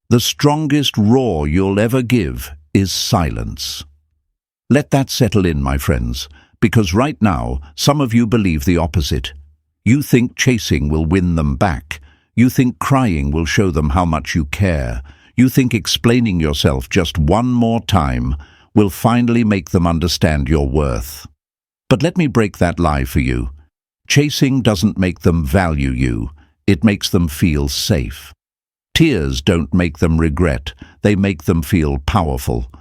The strongest roar you'll ever give is silence. Let that settle in, my friends, because right now, some of you believe the opposite. You think chasing will win them back. You think crying will show them how much you care. You think explaining yourself just one more time will finally make them understand your worth. But let me break that lie for you. Chasing doesn't make them value you. It makes them feel safe. Tears don't make them regret. They make them feel powerful.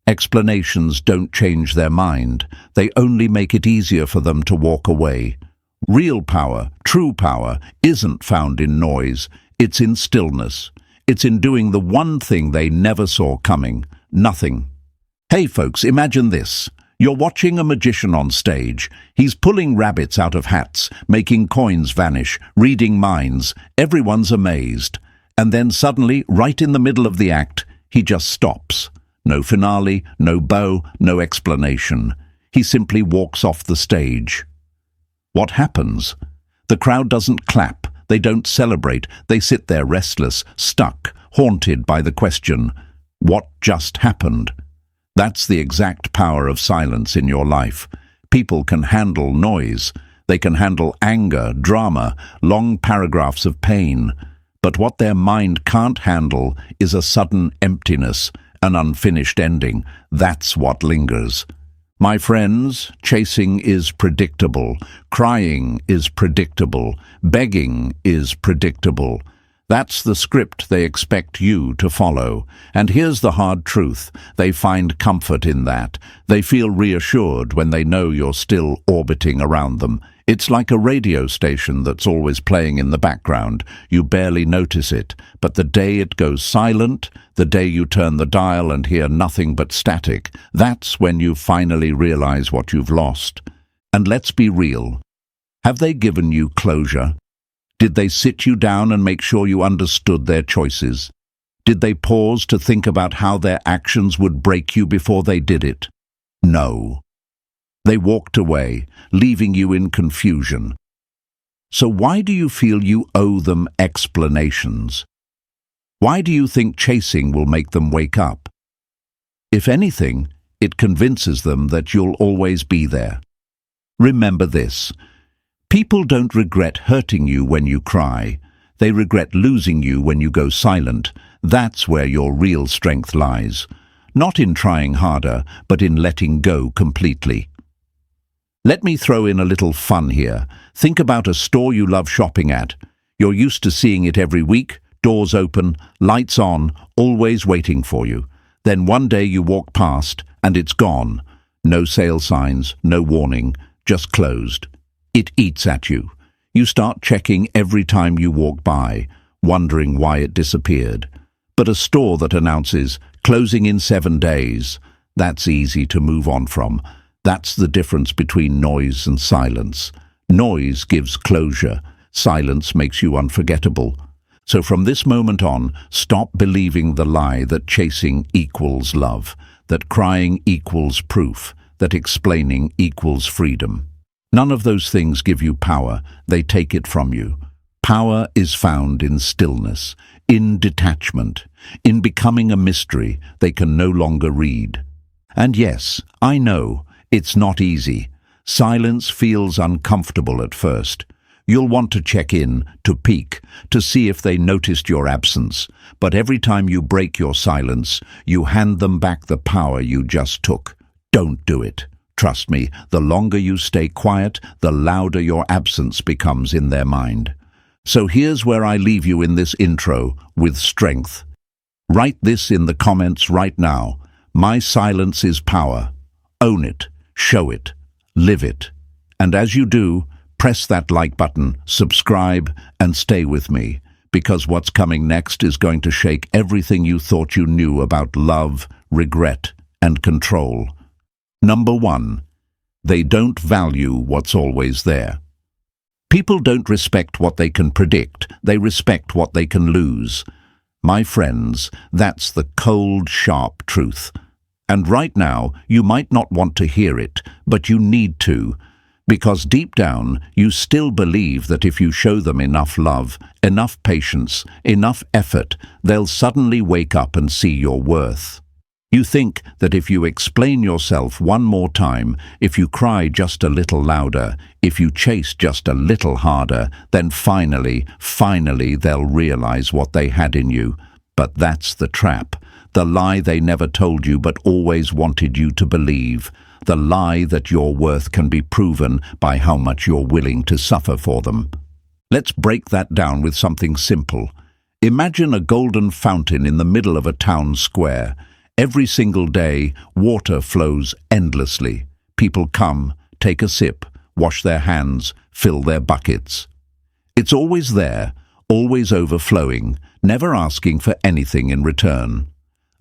Explanations don't change their mind. They only make it easier for them to walk away. Real power, true power, isn't found in noise. It's in stillness. It's in doing the one thing they never saw coming. Nothing. Hey folks, imagine this. You're watching a magician on stage. He's pulling rabbits out of hats, making coins vanish, reading minds. Everyone's amazed. And then suddenly, right in the middle of the act, he just stops. No finale, no bow, no explanation. He simply walks off the stage. What happens? The crowd doesn't clap. They don't celebrate. They sit there restless, stuck, haunted by the question, what just happened? That's the exact power of silence in your life. People can handle noise. They can handle anger, drama, long paragraphs of pain. But what their mind can't handle is a sudden emptiness, an unfinished ending. That's what lingers. My friends, chasing is predictable. Crying is predictable. Begging is predictable. That's the script they expect you to follow. And here's the hard truth. They find comfort in that. They feel reassured when they know you're still orbiting around them. It's like a radio station that's always playing in the background. You barely notice it. But the day it goes silent, the day you turn the dial and hear nothing but static, that's when you finally realize what you've lost. And let's be real. Have they given you closure? Did they sit you down and make sure you understood their choices? Did they pause to think about how their actions would break you before they did it? No. They walked away, leaving you in confusion. So why do you feel you owe them explanations? Why do you think chasing will make them wake up? If anything, it convinces them that you'll always be there. Remember this. People don't regret hurting you when you cry. They regret losing you when you go silent. That's where your real strength lies. Not in trying harder, but in letting go completely. Let me throw in a little fun here. Think about a store you love shopping at. You're used to seeing it every week, doors open, lights on, always waiting for you. Then one day you walk past and it's gone. No sale signs, no warning, just closed. It eats at you. You start checking every time you walk by, wondering why it disappeared. But a store that announces, closing in 7 days, that's easy to move on from. That's the difference between noise and silence. Noise gives closure. Silence makes you unforgettable. So from this moment on, stop believing the lie that chasing equals love, that crying equals proof, that explaining equals freedom. None of those things give you power. They take it from you. Power is found in stillness, in detachment, in becoming a mystery they can no longer read. And yes, I know, it's not easy. Silence feels uncomfortable at first. You'll want to check in, to peek, to see if they noticed your absence. But every time you break your silence, you hand them back the power you just took. Don't do it. Trust me, the longer you stay quiet, the louder your absence becomes in their mind. So here's where I leave you in this intro, with strength. Write this in the comments right now. My silence is power. Own it, show it, live it. And as you do, press that like button, subscribe, and stay with me, because what's coming next is going to shake everything you thought you knew about love, regret, and control. Number 1, they don't value what's always there. People don't respect what they can predict, they respect what they can lose. My friends, that's the cold, sharp truth. And right now, you might not want to hear it, but you need to. Because deep down, you still believe that if you show them enough love, enough patience, enough effort, they'll suddenly wake up and see your worth. You think that if you explain yourself one more time, if you cry just a little louder, if you chase just a little harder, then finally they'll realize what they had in you. But that's the trap, the lie they never told you but always wanted you to believe. The lie that your worth can be proven by how much you're willing to suffer for them. Let's break that down with something simple. Imagine a golden fountain in the middle of a town square. Every single day, water flows endlessly. People come, take a sip, wash their hands, fill their buckets. It's always there, always overflowing, never asking for anything in return.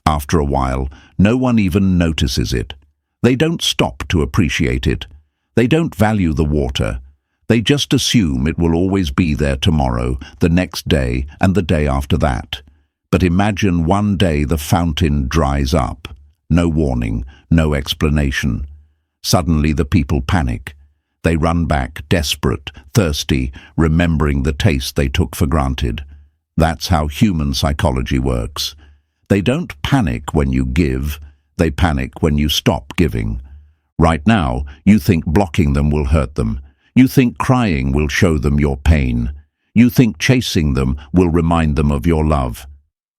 After a while, no one even notices it. They don't stop to appreciate it. They don't value the water. They just assume it will always be there tomorrow, the next day, and the day after that. But imagine one day the fountain dries up. No warning, no explanation. Suddenly the people panic. They run back, desperate, thirsty, remembering the taste they took for granted. That's how human psychology works. They don't panic when you give. They panic when you stop giving. Right now, you think blocking them will hurt them. You think crying will show them your pain. You think chasing them will remind them of your love.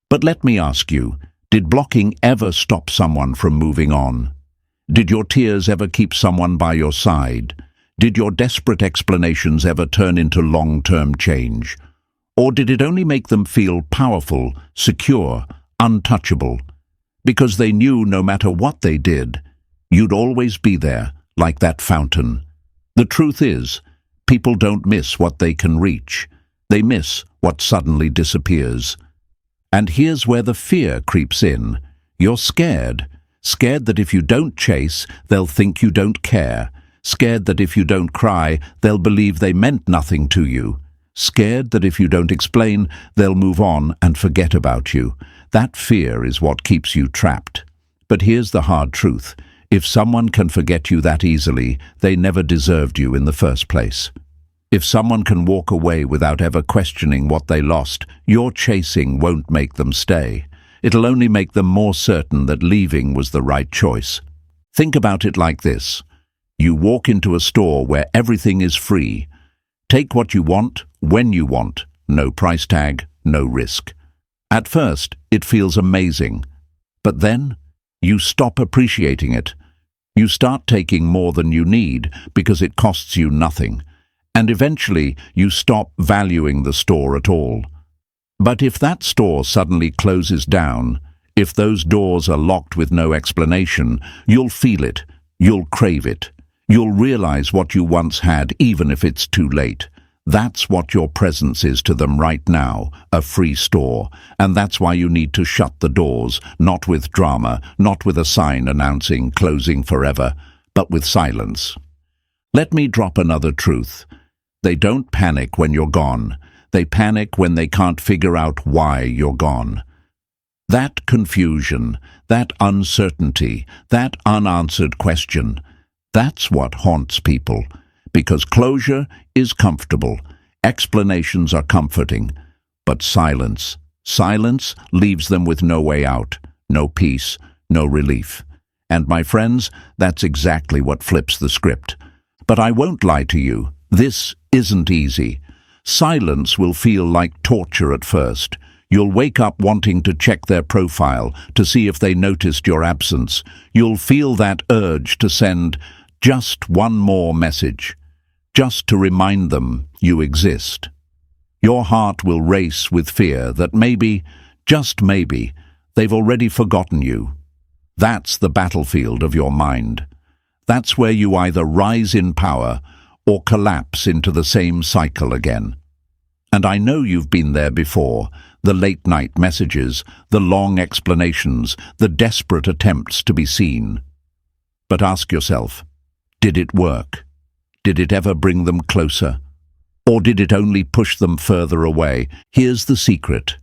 But let me ask you, did blocking ever stop someone from moving on? Did your tears ever keep someone by your side? Did your desperate explanations ever turn into long-term change? Or did it only make them feel powerful, secure, untouchable? Because they knew no matter what they did, you'd always be there, like that fountain. The truth is, people don't miss what they can reach. They miss what suddenly disappears. And here's where the fear creeps in. You're scared. Scared that if you don't chase, they'll think you don't care. Scared that if you don't cry, they'll believe they meant nothing to you. Scared that if you don't explain, they'll move on and forget about you. That fear is what keeps you trapped. But here's the hard truth. If someone can forget you that easily, they never deserved you in the first place. If someone can walk away without ever questioning what they lost, your chasing won't make them stay. It'll only make them more certain that leaving was the right choice. Think about it like this. You walk into a store where everything is free. Take what you want, when you want. No price tag, no risk. At first, it feels amazing. But then, you stop appreciating it. You start taking more than you need because it costs you nothing. And eventually, you stop valuing the store at all. But if that store suddenly closes down, if those doors are locked with no explanation, you'll feel it. You'll crave it. You'll realize what you once had, even if it's too late. That's what your presence is to them right now, a free store. And that's why you need to shut the doors, not with drama, not with a sign announcing closing forever, but with silence. Let me drop another truth. They don't panic when you're gone. They panic when they can't figure out why you're gone. That confusion, that uncertainty, that unanswered question, that's what haunts people. Because closure is comfortable, explanations are comforting, but silence leaves them with no way out, no peace, no relief. And my friends, that's exactly what flips the script. But I won't lie to you, this isn't easy. Silence will feel like torture at first. You'll wake up wanting to check their profile, to see if they noticed your absence. You'll feel that urge to send just one more message, just to remind them you exist. Your heart will race with fear that maybe, just maybe, they've already forgotten you. That's the battlefield of your mind. That's where you either rise in power or collapse into the same cycle again. And I know you've been there before, the late-night messages, the long explanations, the desperate attempts to be seen. But ask yourself, did it work? Did it ever bring them closer? Or did it only push them further away? Here's the secret.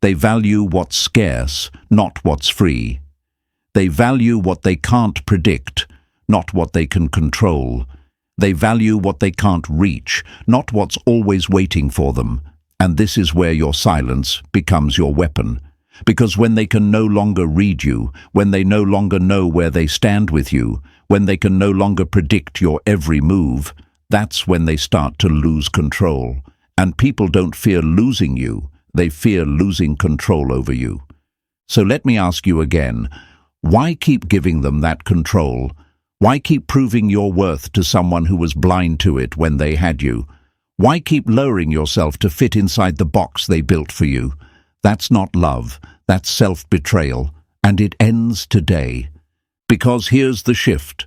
They value what's scarce, not what's free. They value what they can't predict, not what they can control. They value what they can't reach, not what's always waiting for them. And this is where your silence becomes your weapon. Because when they can no longer read you, when they no longer know where they stand with you, when they can no longer predict your every move, that's when they start to lose control. And people don't fear losing you, they fear losing control over you. So let me ask you again, why keep giving them that control? Why keep proving your worth to someone who was blind to it when they had you? Why keep lowering yourself to fit inside the box they built for you? That's not love, that's self-betrayal, and it ends today. Because here's the shift.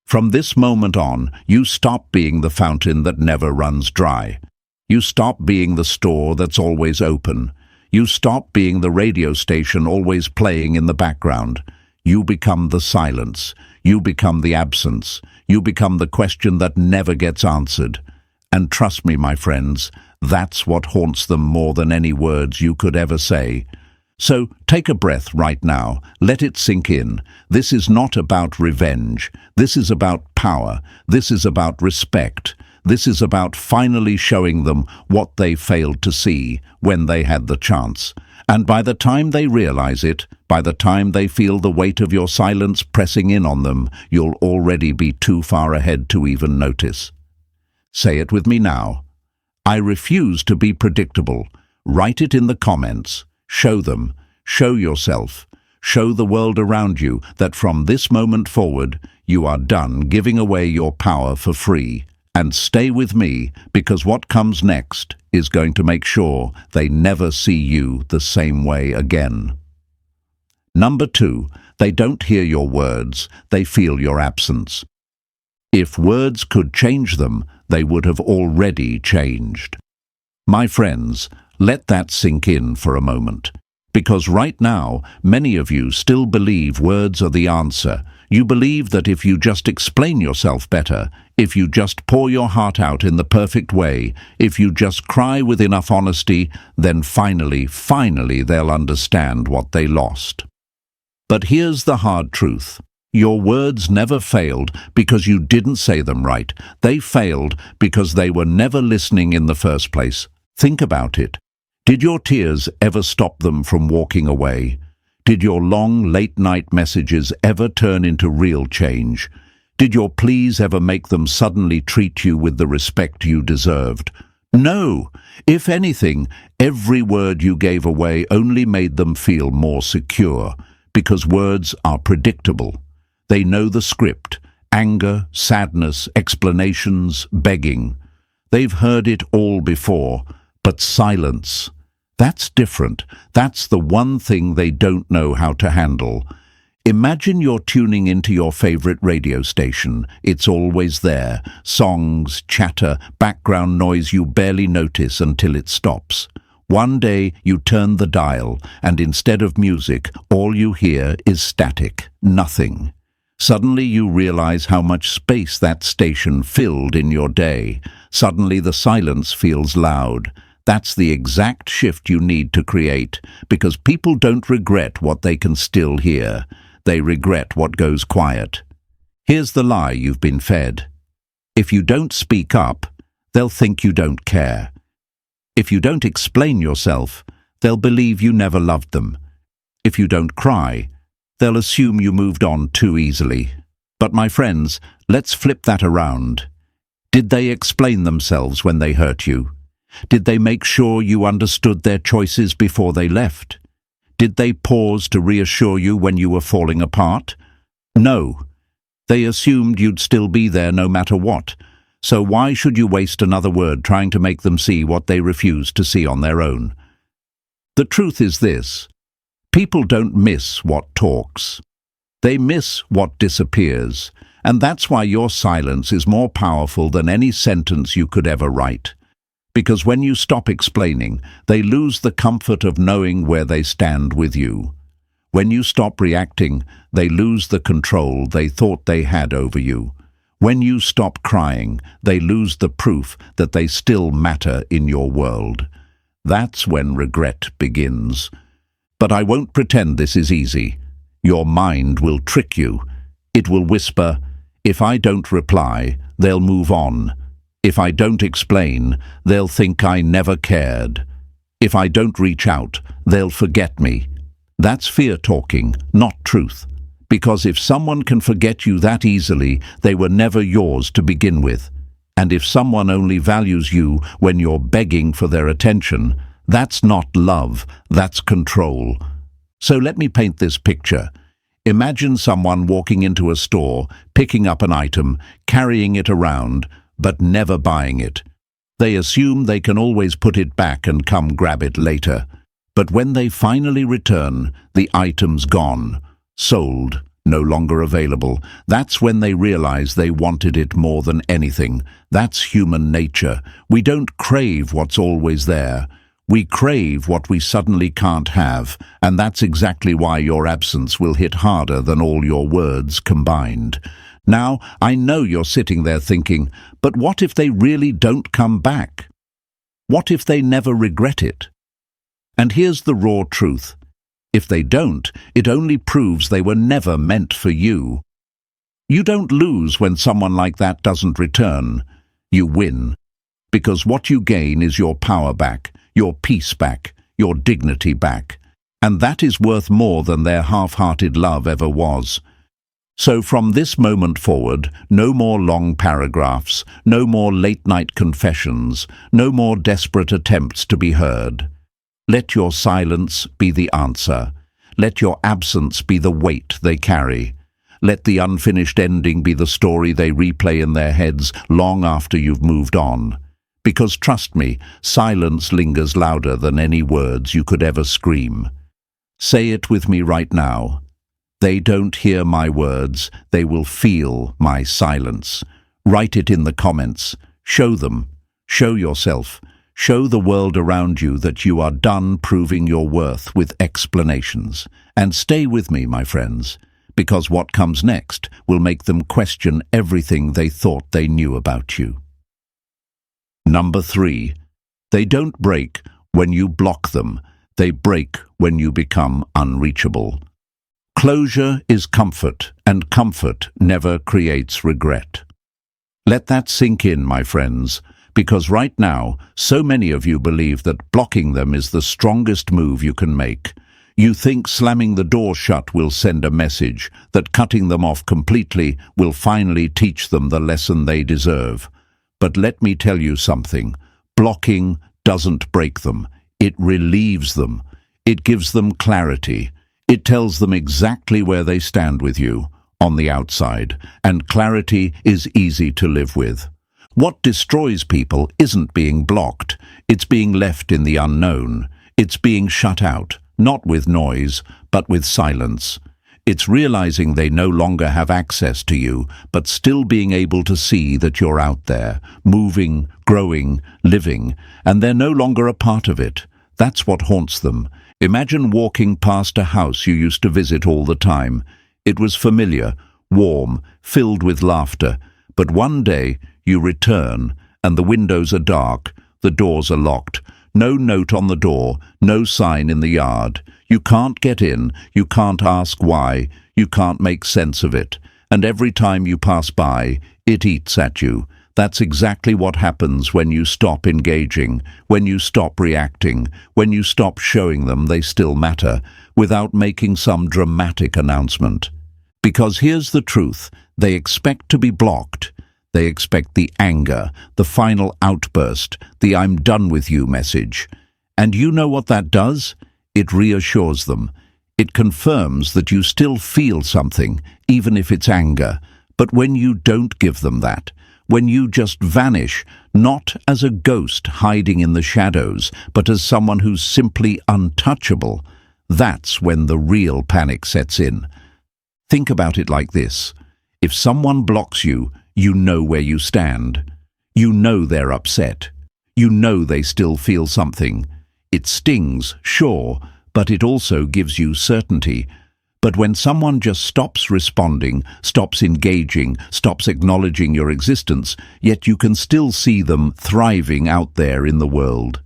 From this moment on, you stop being the fountain that never runs dry. You stop being the store that's always open. You stop being the radio station always playing in the background. You become the silence. You become the absence. You become the question that never gets answered. And trust me, my friends, that's what haunts them more than any words you could ever say. So take a breath right now. Let it sink in. This is not about revenge. This is about power. This is about respect. This is about finally showing them what they failed to see when they had the chance. And by the time they realize it, by the time they feel the weight of your silence pressing in on them, you'll already be too far ahead to even notice. Say it with me now. I refuse to be predictable. Write it in the comments. Show them. Show yourself. Show the world around you that from this moment forward, you are done giving away your power for free. And stay with me, because what comes next is going to make sure they never see you the same way again. Number 2, they don't hear your words, they feel your absence. If words could change them, they would have already changed. My friends, let that sink in for a moment. Because right now, many of you still believe words are the answer. You believe that if you just explain yourself better, if you just pour your heart out in the perfect way, if you just cry with enough honesty, then finally they'll understand what they lost. But here's the hard truth. Your words never failed because you didn't say them right. They failed because they were never listening in the first place. Think about it. Did your tears ever stop them from walking away? Did your long, late-night messages ever turn into real change? Did your pleas ever make them suddenly treat you with the respect you deserved? No. If anything, every word you gave away only made them feel more secure, because words are predictable. They know the script: anger, sadness, explanations, begging. They've heard it all before, but silence. That's different. That's the one thing they don't know how to handle. Imagine you're tuning into your favorite radio station. It's always there. Songs, chatter, background noise you barely notice until it stops. One day you turn the dial, and instead of music, all you hear is static, nothing. Suddenly you realize how much space that station filled in your day. Suddenly the silence feels loud. That's the exact shift you need to create, because people don't regret what they can still hear. They regret what goes quiet. Here's the lie you've been fed. If you don't speak up, they'll think you don't care. If you don't explain yourself, they'll believe you never loved them. If you don't cry, they'll assume you moved on too easily. But my friends, let's flip that around. Did they explain themselves when they hurt you? Did they make sure you understood their choices before they left? Did they pause to reassure you when you were falling apart? No. They assumed you'd still be there no matter what. So why should you waste another word trying to make them see what they refused to see on their own? The truth is this: people don't miss what talks. They miss what disappears. And that's why your silence is more powerful than any sentence you could ever write. Because when you stop explaining, they lose the comfort of knowing where they stand with you. When you stop reacting, they lose the control they thought they had over you. When you stop crying, they lose the proof that they still matter in your world. That's when regret begins. But I won't pretend this is easy. Your mind will trick you. It will whisper, "If I don't reply, they'll move on. If I don't explain, they'll think I never cared. If I don't reach out, they'll forget me. That's fear talking, not truth. Because if someone can forget you that easily, they were never yours to begin with. And if someone only values you when you're begging for their attention, that's not love, that's control. So let me paint this picture. Imagine someone walking into a store, picking up an item, carrying it around, but never buying it. They assume they can always put it back and come grab it later. But when they finally return, the item's gone. Sold, no longer available. That's when they realize they wanted it more than anything. That's human nature. We don't crave what's always there. We crave what we suddenly can't have, and that's exactly why your absence will hit harder than all your words combined. Now, I know you're sitting there thinking, but what if they really don't come back? What if they never regret it? And here's the raw truth. If they don't, it only proves they were never meant for you. You don't lose when someone like that doesn't return. You win. Because what you gain is your power back, your peace back, your dignity back. And that is worth more than their half-hearted love ever was. So from this moment forward, no more long paragraphs, no more late-night confessions, no more desperate attempts to be heard. Let your silence be the answer. Let your absence be the weight they carry. Let the unfinished ending be the story they replay in their heads long after you've moved on. Because trust me, silence lingers louder than any words you could ever scream. Say it with me right now. They don't hear my words, they will feel my silence. Write it in the comments. Show them. Show yourself. Show the world around you that you are done proving your worth with explanations. And stay with me, my friends, because what comes next will make them question everything they thought they knew about you. Number 3. They don't break when you block them. They break when you become unreachable. Closure is comfort, and comfort never creates regret. Let that sink in, my friends. Because right now, so many of you believe that blocking them is the strongest move you can make. You think slamming the door shut will send a message, that cutting them off completely will finally teach them the lesson they deserve. But let me tell you something. Blocking doesn't break them. It relieves them. It gives them clarity. It tells them exactly where they stand with you, on the outside, and clarity is easy to live with. What destroys people isn't being blocked, it's being left in the unknown. It's being shut out, not with noise, but with silence. It's realizing they no longer have access to you, but still being able to see that you're out there, moving, growing, living, and they're no longer a part of it. That's what haunts them. Imagine walking past a house you used to visit all the time. It was familiar, warm, filled with laughter, but one day you return, and the windows are dark, the doors are locked, no note on the door, no sign in the yard. You can't get in, you can't ask why, you can't make sense of it. And every time you pass by, it eats at you. That's exactly what happens when you stop engaging, when you stop reacting, when you stop showing them they still matter, without making some dramatic announcement. Because here's the truth, they expect to be blocked. They expect the anger, the final outburst, the "I'm done with you" message. And you know what that does? It reassures them. It confirms that you still feel something, even if it's anger. But when you don't give them that, when you just vanish, not as a ghost hiding in the shadows, but as someone who's simply untouchable, that's when the real panic sets in. Think about it like this. If someone blocks you, you know where you stand. You know they're upset. You know they still feel something. It stings, sure, but it also gives you certainty. But when someone just stops responding, stops engaging, stops acknowledging your existence, yet you can still see them thriving out there in the world,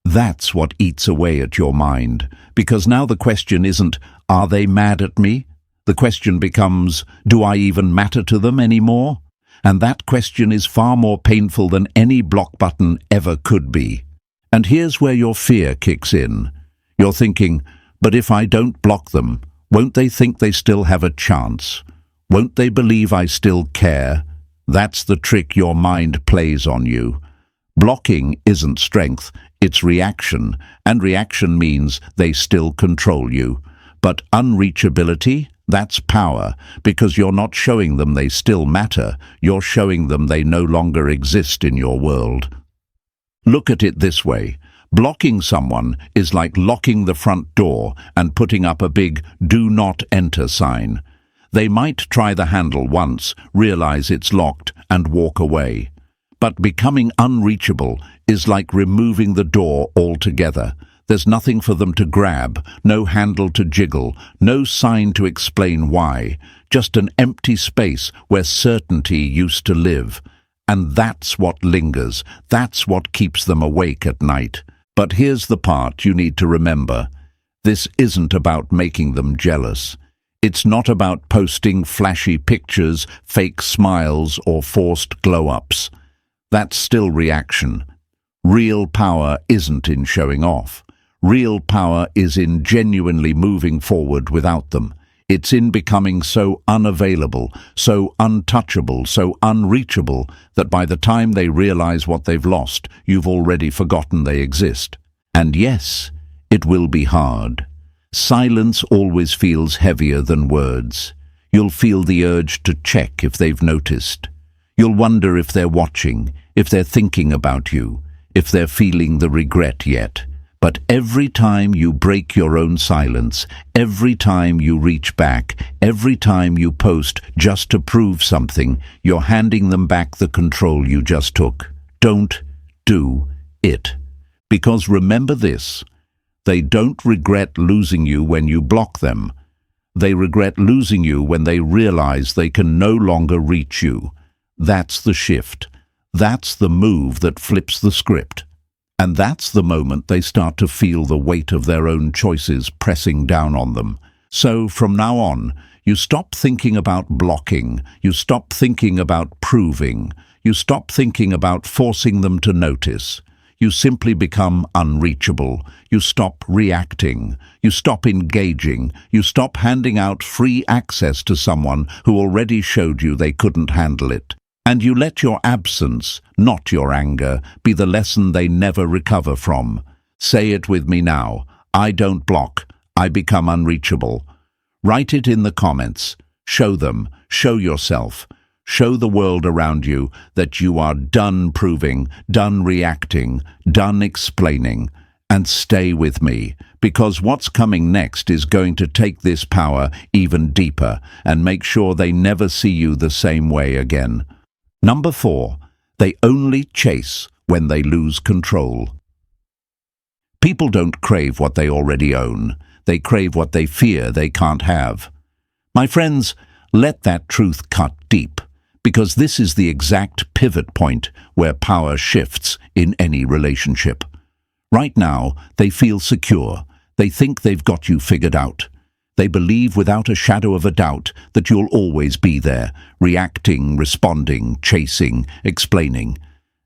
that's what eats away at your mind. Because now the question isn't, are they mad at me? The question becomes, do I even matter to them anymore? And that question is far more painful than any block button ever could be. And here's where your fear kicks in. You're thinking, but if I don't block them, won't they think they still have a chance? Won't they believe I still care? That's the trick your mind plays on you. Blocking isn't strength, it's reaction, and reaction means they still control you. But unreachability, that's power, because you're not showing them they still matter, you're showing them they no longer exist in your world. Look at it this way. Blocking someone is like locking the front door and putting up a big "Do Not Enter" sign. They might try the handle once, realize it's locked, and walk away. But becoming unreachable is like removing the door altogether. There's nothing for them to grab, no handle to jiggle, no sign to explain why, just an empty space where certainty used to live. And that's what lingers, that's what keeps them awake at night. But here's the part you need to remember. This isn't about making them jealous. It's not about posting flashy pictures, fake smiles, or forced glow-ups. That's still reaction. Real power isn't in showing off. Real power is in genuinely moving forward without them. It's in becoming so unavailable, so untouchable, so unreachable that by the time they realize what they've lost, you've already forgotten they exist. And yes, it will be hard. Silence always feels heavier than words. You'll feel the urge to check if they've noticed. You'll wonder if they're watching, if they're thinking about you, if they're feeling the regret yet. But every time you break your own silence, every time you reach back, every time you post just to prove something, you're handing them back the control you just took. Don't do it. Because remember this, they don't regret losing you when you block them. They regret losing you when they realize they can no longer reach you. That's the shift. That's the move that flips the script. And that's the moment they start to feel the weight of their own choices pressing down on them. So from now on, you stop thinking about blocking, you stop thinking about proving, you stop thinking about forcing them to notice. You simply become unreachable. You stop reacting. You stop engaging. You stop handing out free access to someone who already showed you they couldn't handle it. And you let your absence, not your anger, be the lesson they never recover from. Say it with me now. I don't block. I become unreachable. Write it in the comments. Show them. Show yourself. Show the world around you that you are done proving, done reacting, done explaining. And stay with me, because what's coming next is going to take this power even deeper and make sure they never see you the same way again. Number 4, they only chase when they lose control. People don't crave what they already own. They crave what they fear they can't have. My friends, let that truth cut deep, because this is the exact pivot point where power shifts in any relationship. Right now, they feel secure. They think they've got you figured out. They believe without a shadow of a doubt that you'll always be there, reacting, responding, chasing, explaining.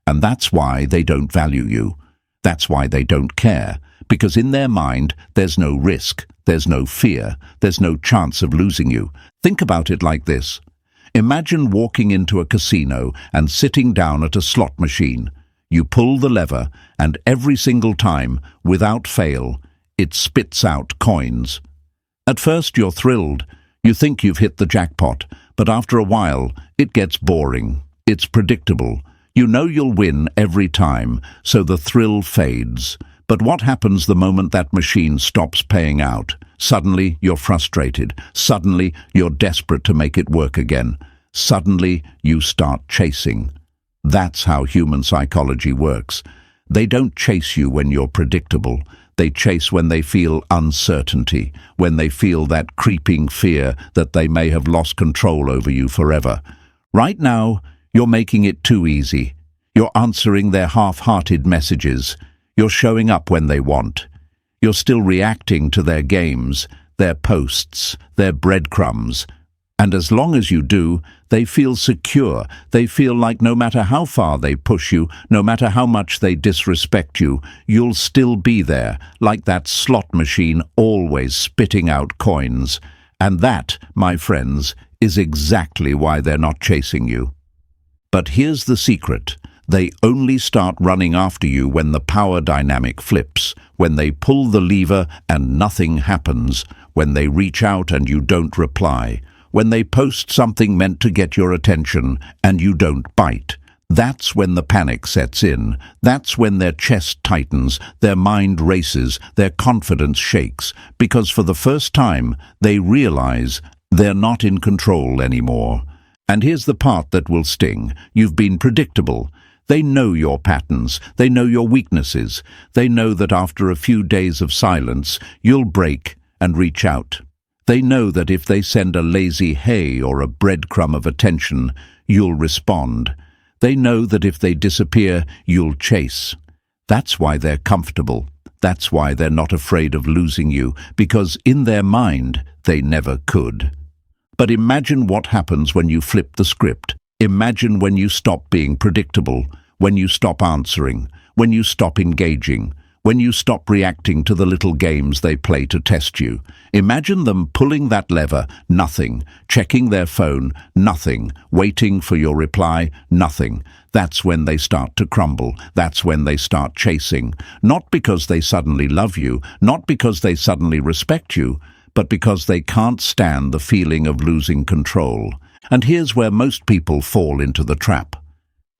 And that's why they don't value you. That's why they don't care, because in their mind, there's no risk, there's no fear, there's no chance of losing you. Think about it like this. Imagine walking into a casino and sitting down at a slot machine. You pull the lever, and every single time, without fail, it spits out coins. At first you're thrilled. You think you've hit the jackpot, but after a while, it gets boring. It's predictable. You know you'll win every time, so the thrill fades. But what happens the moment that machine stops paying out? Suddenly, you're frustrated. Suddenly, you're desperate to make it work again. Suddenly, you start chasing. That's how human psychology works. They don't chase you when you're predictable. They chase when they feel uncertainty, when they feel that creeping fear that they may have lost control over you forever. Right now, you're making it too easy. You're answering their half-hearted messages. You're showing up when they want. You're still reacting to their games, their posts, their breadcrumbs. And as long as you do, they feel secure. They feel like no matter how far they push you, no matter how much they disrespect you, you'll still be there, like that slot machine always spitting out coins. And that, my friends, is exactly why they're not chasing you. But here's the secret. They only start running after you when the power dynamic flips, when they pull the lever and nothing happens, when they reach out and you don't reply, when they post something meant to get your attention and you don't bite. That's when the panic sets in. That's when their chest tightens, their mind races, their confidence shakes, because for the first time they realize they're not in control anymore. And here's the part that will sting. You've been predictable. They know your patterns. They know your weaknesses. They know that after a few days of silence, you'll break and reach out. They know that if they send a lazy hey or a breadcrumb of attention, you'll respond. They know that if they disappear, you'll chase. That's why they're comfortable. That's why they're not afraid of losing you, because in their mind, they never could. But imagine what happens when you flip the script. Imagine when you stop being predictable, when you stop answering, when you stop engaging, when you stop reacting to the little games they play to test you. Imagine them pulling that lever, nothing, checking their phone, nothing, waiting for your reply, nothing. That's when they start to crumble. That's when they start chasing. Not because they suddenly love you, not because they suddenly respect you, but because they can't stand the feeling of losing control. And here's where most people fall into the trap.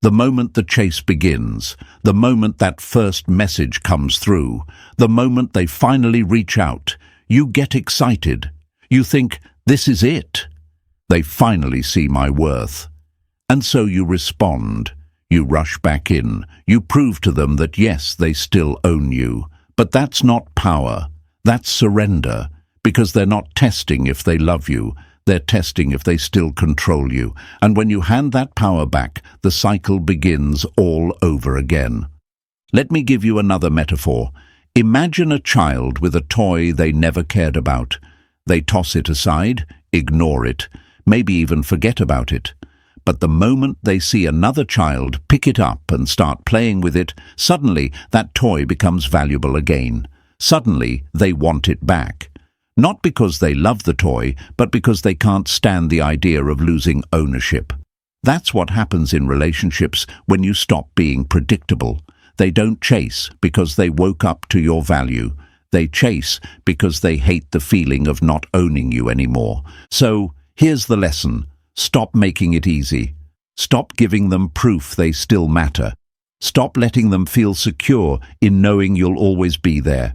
The moment the chase begins, the moment that first message comes through, the moment they finally reach out, you get excited. You think, this is it. They finally see my worth. And so you respond. You rush back in. You prove to them that yes, they still own you. But that's not power. That's surrender. Because they're not testing if they love you. They're testing if they still control you. And when you hand that power back, the cycle begins all over again. Let me give you another metaphor. Imagine a child with a toy they never cared about. They toss it aside, ignore it, maybe even forget about it. But the moment they see another child pick it up and start playing with it, suddenly that toy becomes valuable again. Suddenly they want it back. Not because they love the toy, but because they can't stand the idea of losing ownership. That's what happens in relationships when you stop being predictable. They don't chase because they woke up to your value. They chase because they hate the feeling of not owning you anymore. So, here's the lesson. Stop making it easy. Stop giving them proof they still matter. Stop letting them feel secure in knowing you'll always be there.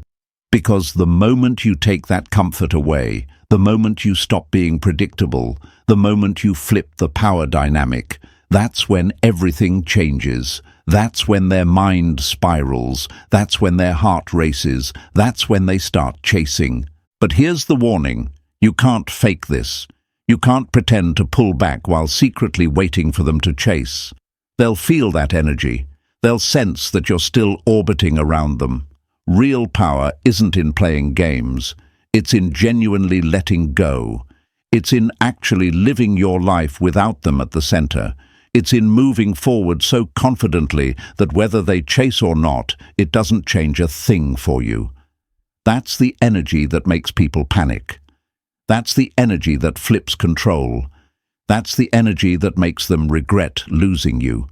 Because the moment you take that comfort away, the moment you stop being predictable, the moment you flip the power dynamic, that's when everything changes. That's when their mind spirals. That's when their heart races. That's when they start chasing. But here's the warning. You can't fake this. You can't pretend to pull back while secretly waiting for them to chase. They'll feel that energy. They'll sense that you're still orbiting around them. Real power isn't in playing games. It's in genuinely letting go. It's in actually living your life without them at the center. It's in moving forward so confidently that whether they chase or not, it doesn't change a thing for you. That's the energy that makes people panic. That's the energy that flips control. That's the energy that makes them regret losing you.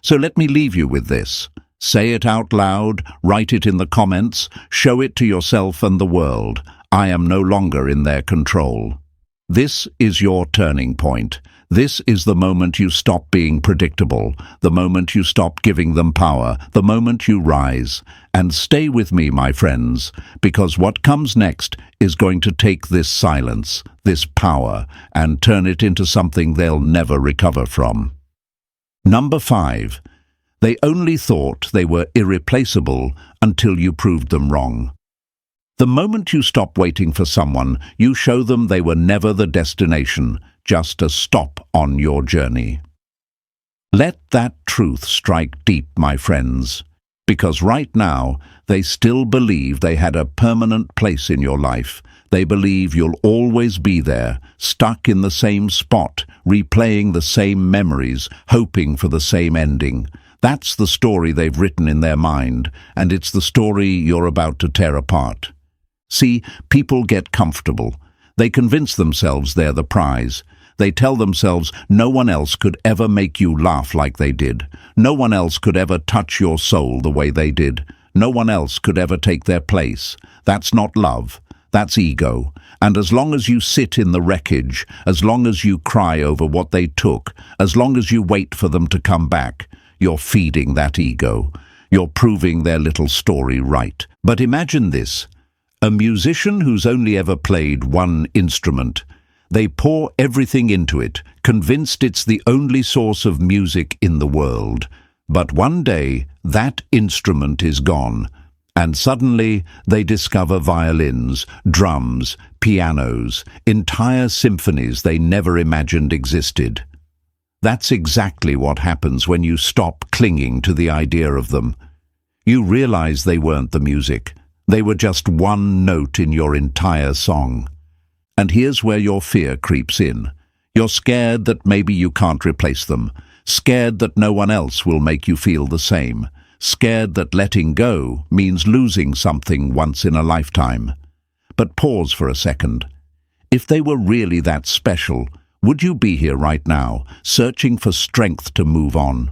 So let me leave you with this. Say it out loud, write it in the comments, show it to yourself and the world. I am no longer in their control. This is your turning point. This is the moment you stop being predictable, the moment you stop giving them power, the moment you rise. And stay with me, my friends, because what comes next is going to take this silence, this power, and turn it into something they'll never recover from. Number 5. They only thought they were irreplaceable until you proved them wrong. The moment you stop waiting for someone, you show them they were never the destination, just a stop on your journey. Let that truth strike deep, my friends, because right now They still believe they had a permanent place in your life. They believe you'll always be there, stuck in the same spot, replaying the same memories, hoping for the same ending. That's the story they've written in their mind, and it's the story you're about to tear apart. See, people get comfortable. They convince themselves they're the prize. They tell themselves no one else could ever make you laugh like they did. No one else could ever touch your soul the way they did. No one else could ever take their place. That's not love. That's ego. And as long as you sit in the wreckage, as long as you cry over what they took, as long as you wait for them to come back, you're feeding that ego. You're proving their little story right. But imagine this. A musician who's only ever played one instrument. They pour everything into it, convinced it's the only source of music in the world. But one day, that instrument is gone, and suddenly they discover violins, drums, pianos, entire symphonies they never imagined existed. That's exactly what happens when you stop clinging to the idea of them. You realize they weren't the music. They were just one note in your entire song. And here's where your fear creeps in. You're scared that maybe you can't replace them. Scared that no one else will make you feel the same. Scared that letting go means losing something once in a lifetime. But pause for a second. If they were really that special, would you be here right now, searching for strength to move on?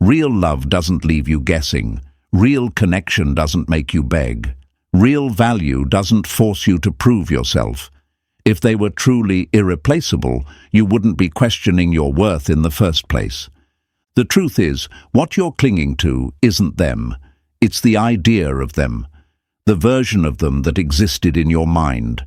Real love doesn't leave you guessing. Real connection doesn't make you beg. Real value doesn't force you to prove yourself. If they were truly irreplaceable, you wouldn't be questioning your worth in the first place. The truth is, what you're clinging to isn't them. It's the idea of them, the version of them that existed in your mind,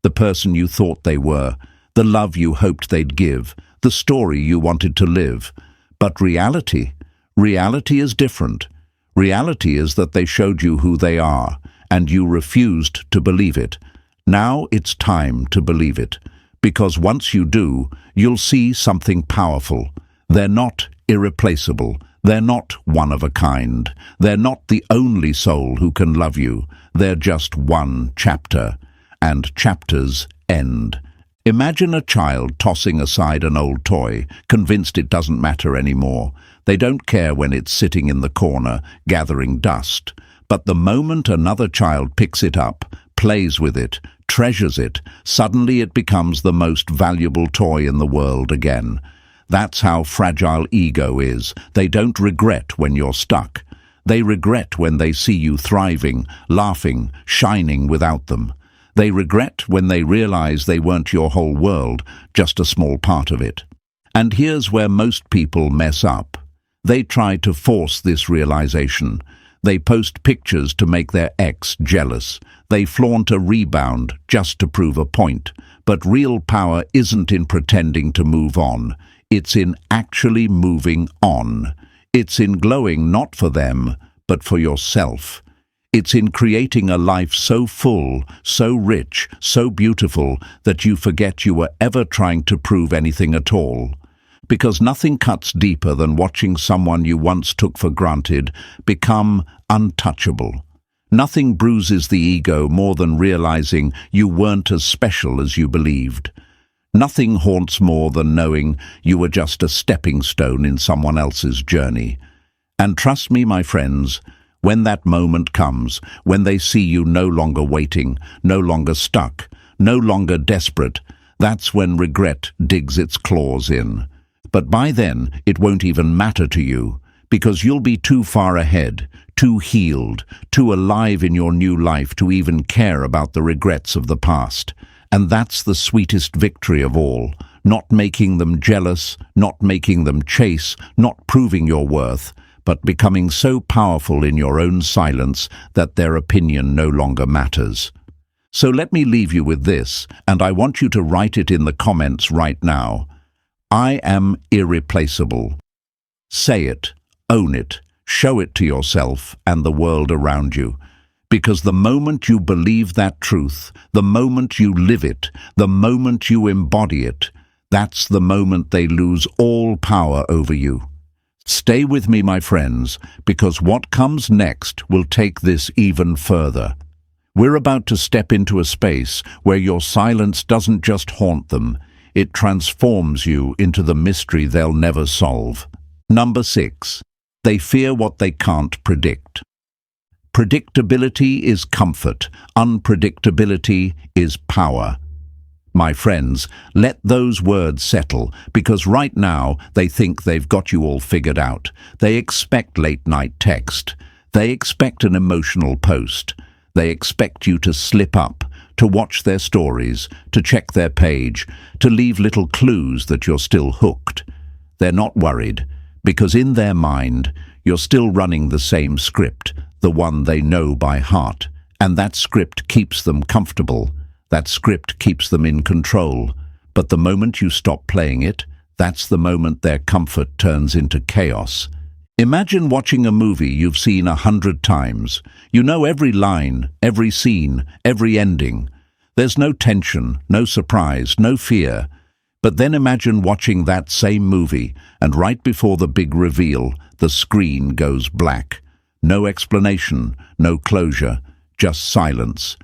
the person you thought they were, the love you hoped they'd give, the story you wanted to live. But reality is different. Reality is that they showed you who they are, and you refused to believe it. Now it's time to believe it, because once you do, you'll see something powerful. They're not irreplaceable. They're not one of a kind. They're not the only soul who can love you. They're just one chapter, and chapters end. Imagine a child tossing aside an old toy, convinced it doesn't matter anymore. They don't care when it's sitting in the corner, gathering dust. But the moment another child picks it up, plays with it, treasures it, suddenly it becomes the most valuable toy in the world again. That's how fragile ego is. They don't regret when you're stuck. They regret when they see you thriving, laughing, shining without them. They regret when they realize they weren't your whole world, just a small part of it. And here's where most people mess up. They try to force this realization. They post pictures to make their ex jealous. They flaunt a rebound just to prove a point. But real power isn't in pretending to move on. It's in actually moving on. It's in glowing not for them, but for yourself. It's in creating a life so full, so rich, so beautiful that you forget you were ever trying to prove anything at all. Because nothing cuts deeper than watching someone you once took for granted become untouchable. Nothing bruises the ego more than realizing you weren't as special as you believed. Nothing haunts more than knowing you were just a stepping stone in someone else's journey. And trust me, my friends, when that moment comes, when they see you no longer waiting, no longer stuck, no longer desperate, that's when regret digs its claws in. But by then, it won't even matter to you, because you'll be too far ahead, too healed, too alive in your new life to even care about the regrets of the past. And that's the sweetest victory of all, not making them jealous, not making them chase, not proving your worth, but becoming so powerful in your own silence that their opinion no longer matters. So let me leave you with this, and I want you to write it in the comments right now. I am irreplaceable. Say it, own it, show it to yourself and the world around you. Because the moment you believe that truth, the moment you live it, the moment you embody it, that's the moment they lose all power over you. Stay with me, my friends, because what comes next will take this even further. We're about to step into a space where your silence doesn't just haunt them, it transforms you into the mystery they'll never solve. Number 6. They fear what they can't predict. Predictability is comfort. Unpredictability is power. My friends, let those words settle, because right now they think they've got you all figured out. They expect late-night text. They expect an emotional post. They expect you to slip up, to watch their stories, to check their page, to leave little clues that you're still hooked. They're not worried, because in their mind, you're still running the same script, the one they know by heart, and that script keeps them comfortable. That script keeps them in control. But the moment you stop playing it, that's the moment their comfort turns into chaos. Imagine watching a movie you've seen 100 times. You know every line, every scene, every ending. There's no tension, no surprise, no fear. But then imagine watching that same movie, and right before the big reveal, the screen goes black. No explanation, no closure, just silence.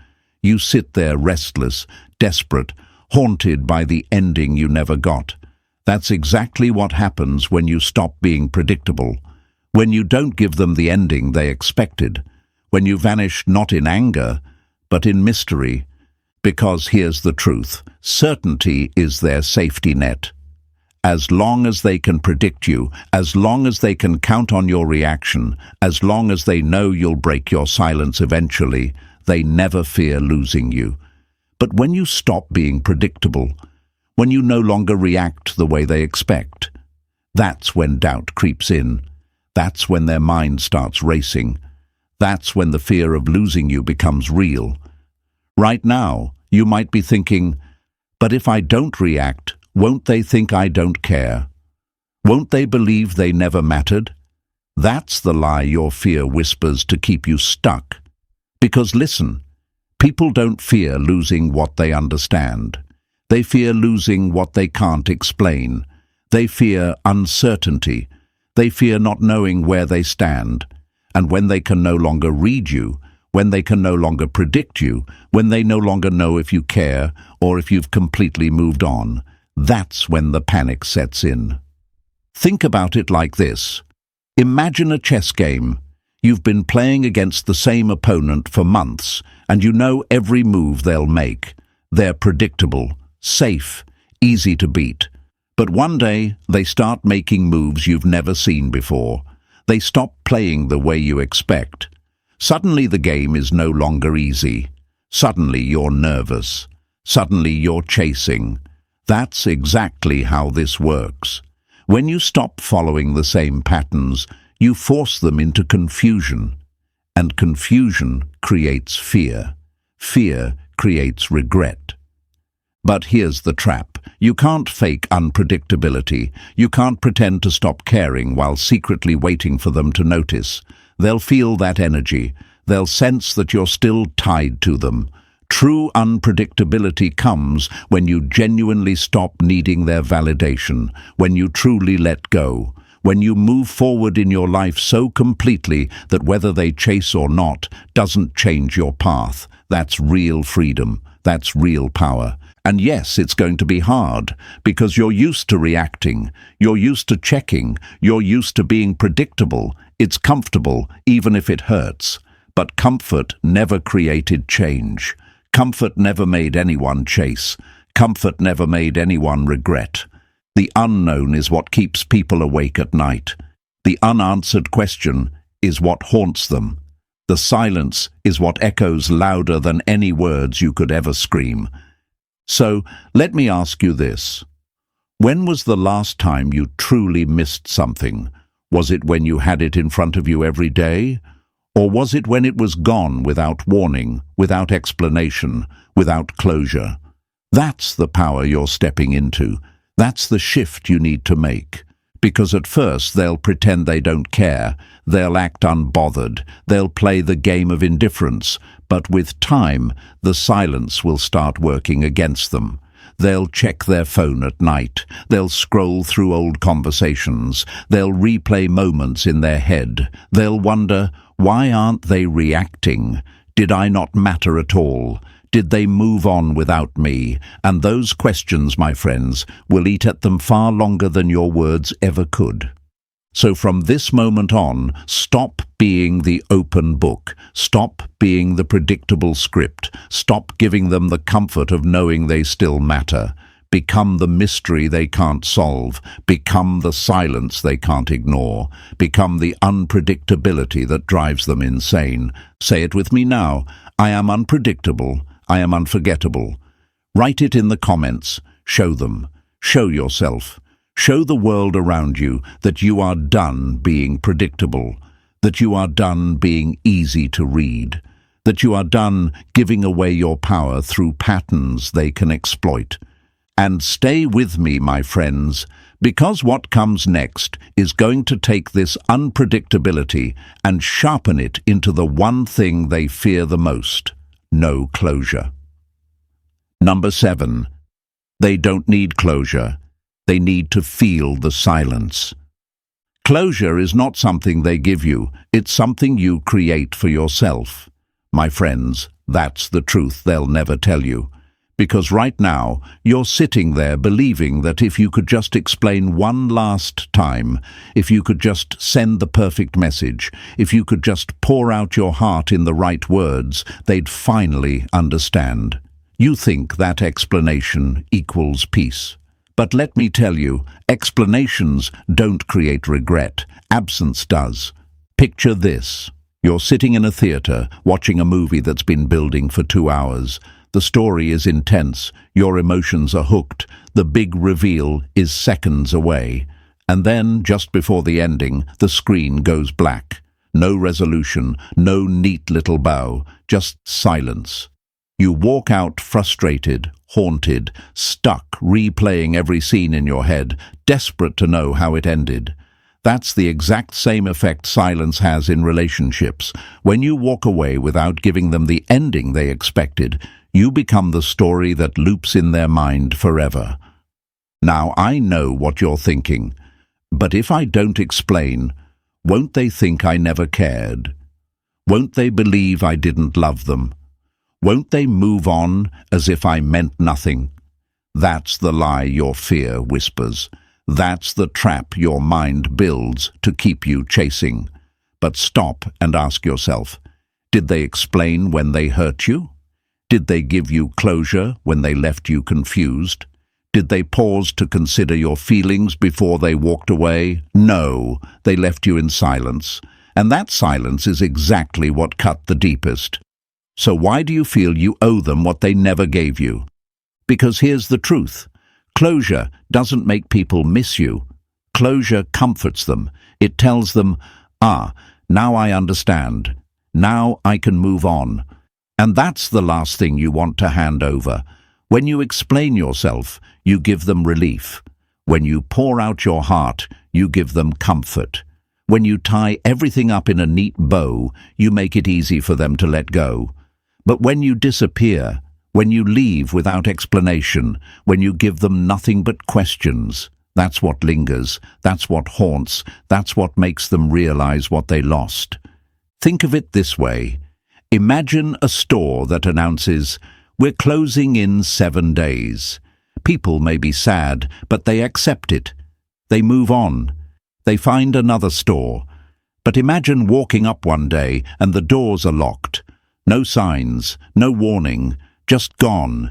You sit there restless, desperate, haunted by the ending you never got. That's exactly what happens when you stop being predictable. When you don't give them the ending they expected. When you vanish not in anger, but in mystery. Because here's the truth, certainty is their safety net. As long as they can predict you, as long as they can count on your reaction, as long as they know you'll break your silence eventually, they never fear losing you. But when you stop being predictable, when you no longer react the way they expect, that's when doubt creeps in. That's when their mind starts racing. That's when the fear of losing you becomes real. Right now, you might be thinking, but if I don't react, won't they think I don't care? Won't they believe they never mattered? That's the lie your fear whispers to keep you stuck. Because listen, people don't fear losing what they understand. They fear losing what they can't explain. They fear uncertainty. They fear not knowing where they stand. And when they can no longer read you, when they can no longer predict you, when they no longer know if you care or if you've completely moved on, that's when the panic sets in. Think about it like this. Imagine a chess game. You've been playing against the same opponent for months, and you know every move they'll make. They're predictable, safe, easy to beat. But one day, they start making moves you've never seen before. They stop playing the way you expect. Suddenly the game is no longer easy. Suddenly you're nervous. Suddenly you're chasing. That's exactly how this works. When you stop following the same patterns, you force them into confusion. And confusion creates fear. Fear creates regret. But here's the trap. You can't fake unpredictability. You can't pretend to stop caring while secretly waiting for them to notice. They'll feel that energy. They'll sense that you're still tied to them. True unpredictability comes when you genuinely stop needing their validation, when you truly let go, when you move forward in your life so completely that whether they chase or not doesn't change your path. That's real freedom. That's real power. And yes, it's going to be hard, because you're used to reacting, you're used to checking, you're used to being predictable. It's comfortable, even if it hurts. But comfort never created change. Comfort never made anyone chase. Comfort never made anyone regret. The unknown is what keeps people awake at night. The unanswered question is what haunts them. The silence is what echoes louder than any words you could ever scream. So, let me ask you this. When was the last time you truly missed something? Was it when you had it in front of you every day? Or was it when it was gone without warning, without explanation, without closure? That's the power you're stepping into. That's the shift you need to make. Because at first they'll pretend they don't care, they'll act unbothered, they'll play the game of indifference, but with time, the silence will start working against them. They'll check their phone at night. They'll scroll through old conversations. They'll replay moments in their head. They'll wonder, why aren't they reacting? Did I not matter at all? Did they move on without me? And those questions, my friends, will eat at them far longer than your words ever could. So from this moment on, stop being the open book. Stop being the predictable script. Stop giving them the comfort of knowing they still matter. Become the mystery they can't solve. Become the silence they can't ignore. Become the unpredictability that drives them insane. Say it with me now. I am unpredictable. I am unforgettable. Write it in the comments. Show them. Show yourself. Show the world around you that you are done being predictable, that you are done being easy to read, that you are done giving away your power through patterns they can exploit. And stay with me, my friends, because what comes next is going to take this unpredictability and sharpen it into the one thing they fear the most: no closure. Number 7. They don't need closure. They need to feel the silence. Closure is not something they give you, it's something you create for yourself. My friends, that's the truth they'll never tell you. Because right now, you're sitting there believing that if you could just explain one last time, if you could just send the perfect message, if you could just pour out your heart in the right words, they'd finally understand. You think that explanation equals peace. But let me tell you, explanations don't create regret. Absence does. Picture this. You're sitting in a theater, watching a movie that's been building for 2 hours. The story is intense. Your emotions are hooked. The big reveal is seconds away. And then, just before the ending, the screen goes black. No resolution, no neat little bow, just silence. You walk out frustrated, haunted, stuck, replaying every scene in your head, desperate to know how it ended. That's the exact same effect silence has in relationships. When you walk away without giving them the ending they expected, you become the story that loops in their mind forever. Now, I know what you're thinking, but if I don't explain, won't they think I never cared? Won't they believe I didn't love them? Won't they move on as if I meant nothing? That's the lie your fear whispers. That's the trap your mind builds to keep you chasing. But stop and ask yourself, did they explain when they hurt you? Did they give you closure when they left you confused? Did they pause to consider your feelings before they walked away? No, they left you in silence. And that silence is exactly what cut the deepest. So why do you feel you owe them what they never gave you? Because here's the truth. Closure doesn't make people miss you. Closure comforts them. It tells them, now I understand. Now I can move on. And that's the last thing you want to hand over. When you explain yourself, you give them relief. When you pour out your heart, you give them comfort. When you tie everything up in a neat bow, you make it easy for them to let go. But when you disappear, when you leave without explanation, when you give them nothing but questions, that's what lingers, that's what haunts, that's what makes them realize what they lost. Think of it this way. Imagine a store that announces, "We're closing in 7 days." People may be sad, but they accept it. They move on. They find another store. But imagine walking up one day and the doors are locked. No signs, no warning, just gone.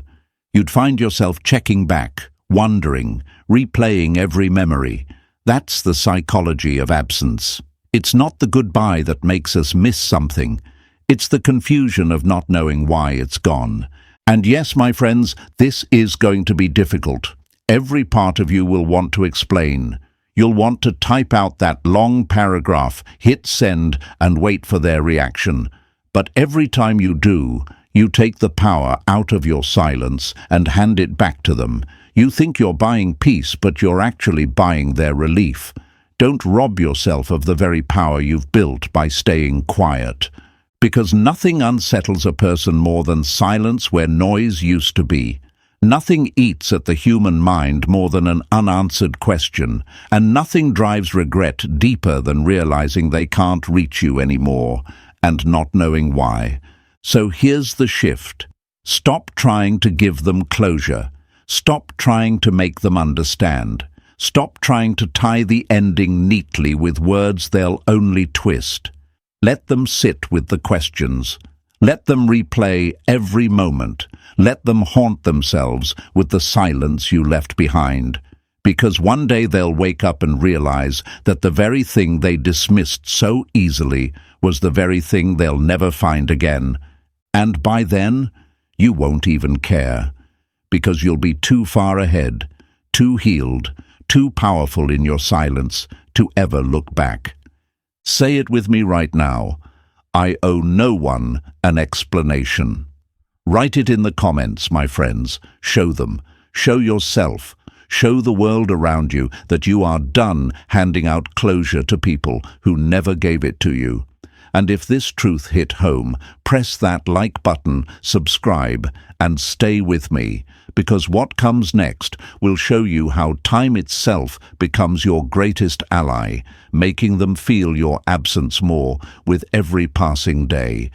You'd find yourself checking back, wondering, replaying every memory. That's the psychology of absence. It's not the goodbye that makes us miss something. It's the confusion of not knowing why it's gone. And yes, my friends, this is going to be difficult. Every part of you will want to explain. You'll want to type out that long paragraph, hit send, and wait for their reaction. But every time you do, you take the power out of your silence and hand it back to them. You think you're buying peace, but you're actually buying their relief. Don't rob yourself of the very power you've built by staying quiet. Because nothing unsettles a person more than silence where noise used to be. Nothing eats at the human mind more than an unanswered question, and nothing drives regret deeper than realizing they can't reach you anymore, and not knowing why. So here's the shift. Stop trying to give them closure. Stop trying to make them understand. Stop trying to tie the ending neatly with words they'll only twist. Let them sit with the questions. Let them replay every moment. Let them haunt themselves with the silence you left behind. Because one day they'll wake up and realize that the very thing they dismissed so easily was the very thing they'll never find again. And by then, you won't even care. Because you'll be too far ahead, too healed, too powerful in your silence to ever look back. Say it with me right now. I owe no one an explanation. Write it in the comments, my friends. Show them. Show yourself. Show the world around you that you are done handing out closure to people who never gave it to you. And if this truth hit home, press that like button, subscribe, and stay with me, because what comes next will show you how time itself becomes your greatest ally, making them feel your absence more with every passing day.